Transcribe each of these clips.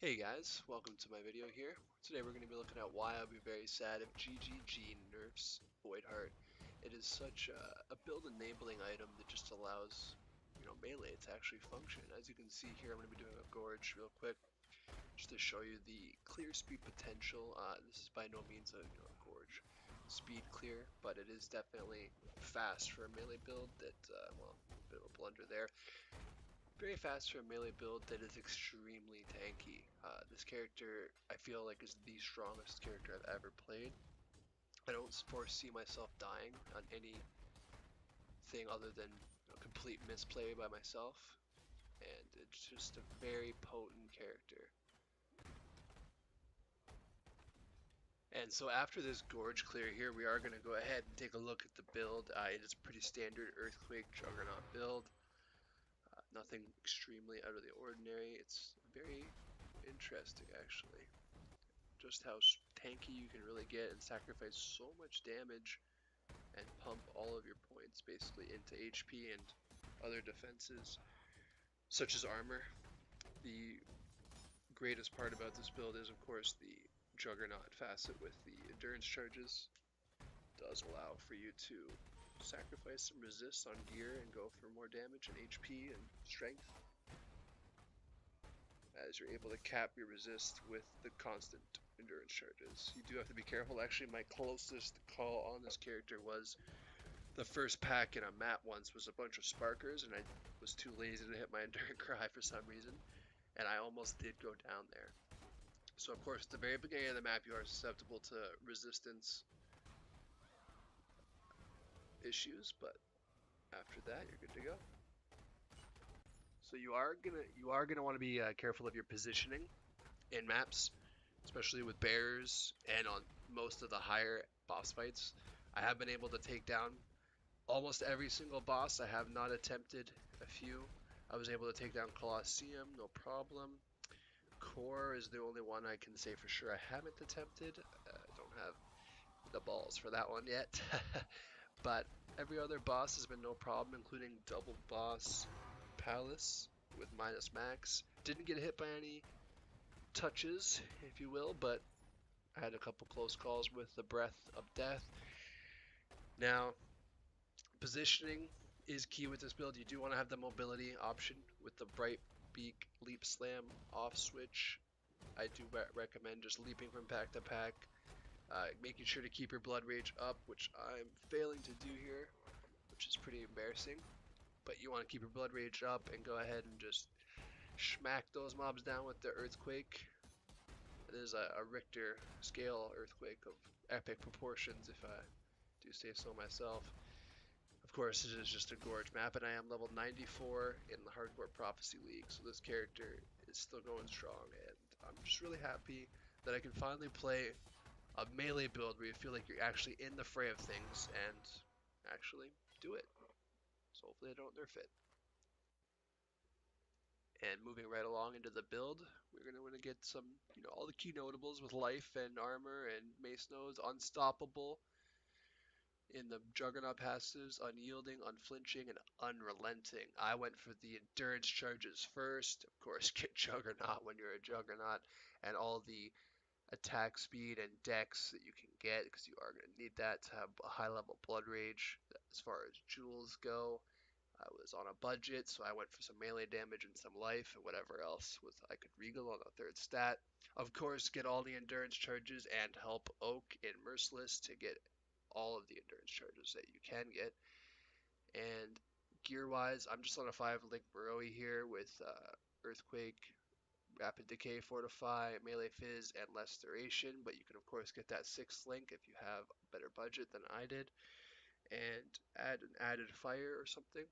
Hey guys, welcome to my video here. Today we're going to be looking at why I'll be very sad if GGG nerfs Voidheart. It is such a build enabling item that just allows, melee to actually function. As you can see here, I'm going to be doing a gorge real quick just to show you the clear speed potential. This is by no means a gorge speed clear, but it is definitely fast for a melee build that, well, a bit of a blunder there. Very fast for a melee build that is extremely tanky. This character, I feel like, is the strongest character I've ever played. I don't foresee myself dying on anything other than complete misplay by myself, and it's just a very potent character. And so after this gorge clear here, we are going to go ahead and take a look at the build. It is a pretty standard Earthquake Juggernaut build. Nothing extremely out of the ordinary. It's very interesting, actually. Just how tanky you can really get and sacrifice so much damage and pump all of your points basically into HP and other defenses, such as armor. The greatest part about this build is, of course, the Juggernaut facet with the endurance charges. It does allow for you to sacrifice some resist on gear and go for more damage and HP and strength, as you're able to cap your resist with the constant endurance charges. You do have to be careful. Actually, my closest call on this character was the first pack in a map once was a bunch of Sparkers, and I was too lazy to hit my Enduring Cry for some reason, and I almost did go down there. So of course, at the very beginning of the map, you are susceptible to resistance issues, but after that, you're good to go. So you are gonna want to be careful of your positioning in maps, especially with bears and on most of the higher boss fights. I have been able to take down almost every single boss. I have not attempted a few. I was able to take down Colosseum, no problem. Core is the only one I can say for sure I haven't attempted. I don't have the balls for that one yet. But every other boss has been no problem, including double boss Palace with minus max. Didn't get hit by any touches, if you will, but I had a couple close calls with the Breath of Death. Now, positioning is key with this build. You do want to have the mobility option with the Bright Beak Leap Slam off switch. I do recommend just leaping from pack to pack, making sure to keep your blood rage up, which I'm failing to do here, which is pretty embarrassing. But you want to keep your blood rage up and go ahead and just smack those mobs down with the Earthquake. It is a Richter scale earthquake of epic proportions, if I do say so myself. Of course, it is just a gorge map, and I am level 94 in the Hardcore Prophecy League, so this character is still going strong, and I'm just really happy that I can finally play a melee build where you feel like you're actually in the fray of things and actually do it. So hopefully I don't nerf it. And moving right along into the build, we're going to want to get some, all the key notables with life and armor and mace nodes. Unstoppable in the Juggernaut passives, unyielding, unflinching, and unrelenting. I went for the endurance charges first. Of course, get Juggernaut when you're a Juggernaut, and all the attack speed and dex that you can get, because you are going to need that to have a high level blood rage. As far as jewels go, I was on a budget, so I went for some melee damage and some life and whatever else was I could regal on the third stat. Of course, get all the endurance charges and help Oak in Merciless to get all of the endurance charges that you can get. And gear-wise, I'm just on a 5-link Burrow here with Earthquake, Rapid Decay, Fortify, Melee Fizz, and less duration, but you can of course get that 6th link if you have a better budget than I did, and add an added fire or something.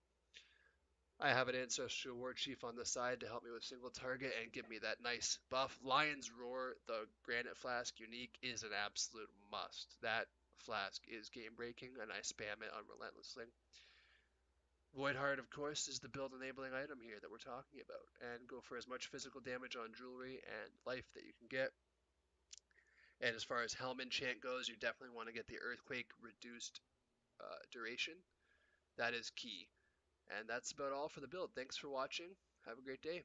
I have an Ancestral War Chief on the side to help me with single target and give me that nice buff. Lion's Roar, the Granite Flask unique, is an absolute must. That flask is game breaking, and I spam it unrelentlessly. Voidheart, of course, is the build enabling item here that we're talking about, and go for as much physical damage on jewelry and life that you can get. And as far as Helm enchant goes, you definitely want to get the Earthquake reduced duration. That is key. And that's about all for the build. Thanks for watching. Have a great day.